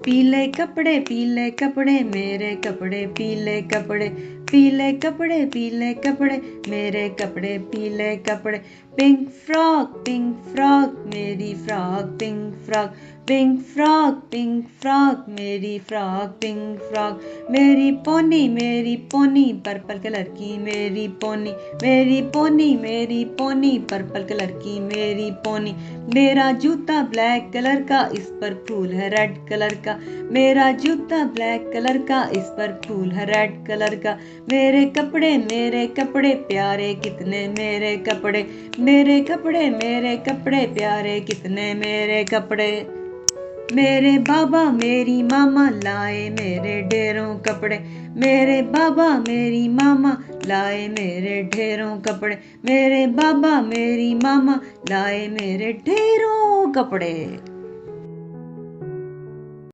पीले कपड़े मेरे कपड़े पीले कपड़े, पीले कपड़े पीले कपड़े मेरे कपड़े पीले कपड़े। पिंक फ्रॉक मेरी frock pink frock, pink frock मेरी फ्रॉक पिंक फ्रॉक। मेरी पोनी पर्पल कलर की मेरी पोनी, मेरी पोनी पर्पल कलर की मेरी पोनी। मेरा जूता ब्लैक कलर का, इस पर फूल है रेड कलर का। मेरा जूता ब्लैक कलर का, इस पर फूल है रेड कलर का। मेरे कपड़े प्यारे कितने मेरे कपड़े, मेरे कपड़े प्यारे कितने मेरे कपड़े। मेरे बाबा मेरी मामा लाए मेरे ढेरों कपड़े, मेरे बाबा मेरी मामा लाए मेरे ढेरों कपड़े। मेरे बाबा मेरी मामा लाए मेरे ढेरों कपड़े।